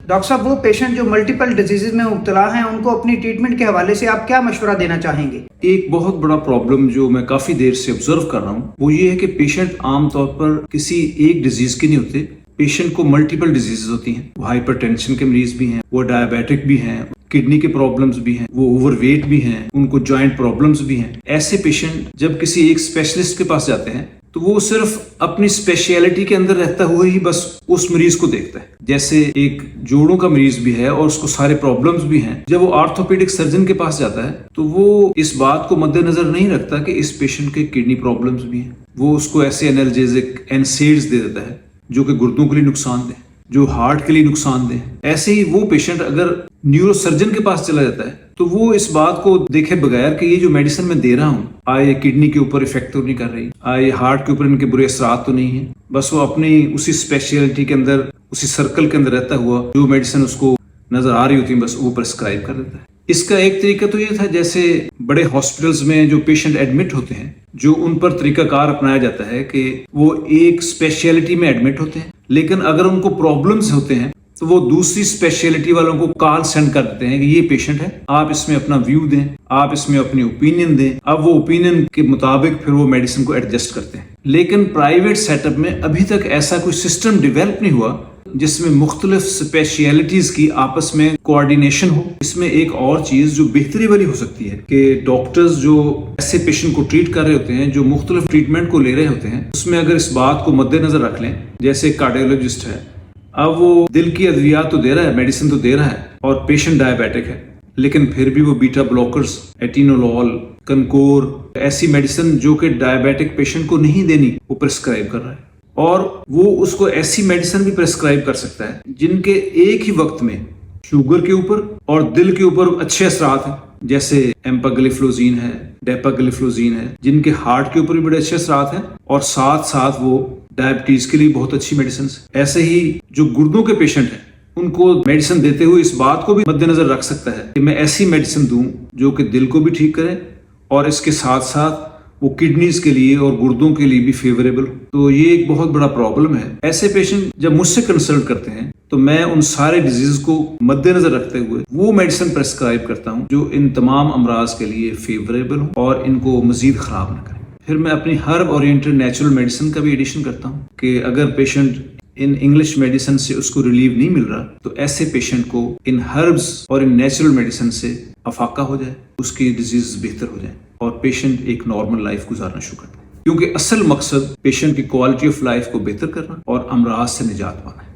Doctor صاحب وہ patient جو ملٹیپل ڈیزیز میں مبتلا ہیں ان کو اپنی ٹریٹمنٹ کے حوالے سے آپ کیا مشورہ دینا چاہیں گے؟ ایک بہت بڑا پرابلم جو میں کافی دیر سے آبزرو کر رہا ہوں وہ یہ ہے کہ پیشنٹ عام طور پر کسی ایک ڈیزیز کے نہیں ہوتے، پیشنٹ کو ملٹیپل ڈیزیز ہوتی ہیں. وہ ہائپر ٹینشن کے مریض بھی ہیں، وہ ڈائبیٹک بھی ہیں، کڈنی کے پرابلمز بھی ہیں، وہ اوور ویٹ بھی ہیں، ان کو جوائنٹ پرابلمز بھی ہیں. ایسے پیشنٹ جب کسی ایک اسپیشلسٹ کے پاس جاتے ہیں تو وہ صرف اپنی اسپیشلٹی کے اندر رہتا ہوا ہی بس اس مریض کو دیکھتا ہے. جیسے ایک جوڑوں کا مریض بھی ہے اور اس کو سارے پرابلمز بھی ہیں، جب وہ آرتھوپیڈک سرجن کے پاس جاتا ہے تو وہ اس بات کو مد نظر نہیں رکھتا کہ اس پیشنٹ کے کڈنی پرابلمز بھی ہیں. وہ اس کو ایسے انالجیزک اینسیڈز دے دیتا ہے جو کہ گردوں کے لیے نقصان دہ، جو ہارٹ کے لیے نقصان دہ. ایسے ہی وہ پیشنٹ اگر نیورو سرجن کے پاس چلا جاتا ہے تو وہ اس بات کو دیکھے بغیر کہ یہ جو میڈیسن میں دے رہا ہوں آئے کڈنی کے اوپر افیکٹ تو نہیں کر رہی، آئے ہارٹ کے اوپر ان کے برے اثرات تو نہیں ہیں، بس وہ اپنی اسی اسپیشلٹی کے اندر، اسی سرکل کے اندر رہتا ہوا جو میڈیسن اس کو نظر آ رہی ہوتی ہیں بس وہ پرسکرائب کر دیتا ہے. اس کا ایک طریقہ تو یہ تھا جیسے بڑے ہاسپٹلز میں جو پیشنٹ ایڈمٹ ہوتے ہیں، جو ان پر طریقہ کار اپنایا جاتا ہے کہ وہ ایک اسپیشلٹی میں ایڈمٹ ہوتے ہیں، لیکن اگر ان کو پرابلمز ہوتے ہیں تو وہ دوسری اسپیشلٹی والوں کو کال سینڈ کر دیتے ہیں کہ یہ پیشنٹ ہے، آپ اس میں اپنا ویو دیں، آپ اس میں اپنی اوپینین دیں. اب وہ اوپینین کے مطابق پھر وہ میڈیسن کو ایڈجسٹ کرتے ہیں. لیکن پرائیویٹ سیٹ اپ میں ابھی تک ایسا کوئی سسٹم ڈیولپ نہیں ہوا جس میں مختلف اسپیشلٹیز کی آپس میں کوآرڈینیشن ہو. اس میں ایک اور چیز جو بہتری والی ہو سکتی ہے کہ ڈاکٹرز جو ایسے پیشنٹ کو ٹریٹ کر رہے ہوتے ہیں، جو مختلف ٹریٹمنٹ کو لے رہے ہوتے ہیں، اس میں اگر اس بات کو مد نظر رکھ لیں، جیسے کارڈیولوجسٹ ہے، اب وہ دل کی ادویات تو دے رہا ہے، میڈیسن تو دے رہا ہے، اور پیشنٹ ڈائبیٹک ہے، لیکن پھر بھی وہ بیٹا بلاکرز، ایٹینولول، کنکور، ایسی میڈیسن جو کہ ڈائبیٹک پیشنٹ کو نہیں دینی وہ پرسکرائب کر رہا ہے. اور وہ اس کو ایسی میڈیسن بھی پرسکرائب کر سکتا ہے جن کے ایک ہی وقت میں شوگر کے اوپر اور دل کے اوپر اچھے اثرات ہیں، جیسے ایمپاگلیفلوزین ہے، ڈیپاگلیفلوزین ہے، جن کے ہارٹ کے اوپر بھی بڑے اچھے اثرات ہیں، اور ساتھ ساتھ وہ ڈائبٹیز کے لیے بہت اچھی میڈیسنز. ایسے ہی جو گردوں کے پیشنٹ ہیں ان کو میڈیسن دیتے ہوئے اس بات کو بھی مد نظر رکھ سکتا ہے کہ میں ایسی میڈیسن دوں جو کہ دل کو بھی ٹھیک کرے اور اس کے ساتھ ساتھ وہ کڈنیز کے لیے اور گردوں کے لیے بھی فیوریبل. تو یہ ایک بہت بڑا پرابلم ہے. ایسے پیشنٹ جب مجھ سے کنسلٹ کرتے ہیں تو میں ان سارے ڈیزیز کو مد نظر رکھتے ہوئے وہ میڈیسن پرسکرائب کرتا ہوں جو ان تمام امراض کے لیے فیوریبل ہوں اور ان کو مزید خراب نہ کریں. پھر میں اپنی ہرب اورینٹڈ نیچرل میڈیسن کا بھی ایڈیشن کرتا ہوں کہ اگر پیشنٹ ان انگلش میڈیسن سے اس کو ریلیو نہیں مل رہا تو ایسے پیشنٹ کو ان ہربز اور ان نیچرل میڈیسن سے افاقہ ہو جائے، اس کی ڈیزیز بہتر ہو جائے اور پیشنٹ ایک نارمل لائف گزارنا شروع کرتا ہے. کیونکہ اصل مقصد پیشنٹ کی کوالٹی آف لائف کو بہتر کرنا اور امراض سے نجات پانا ہے.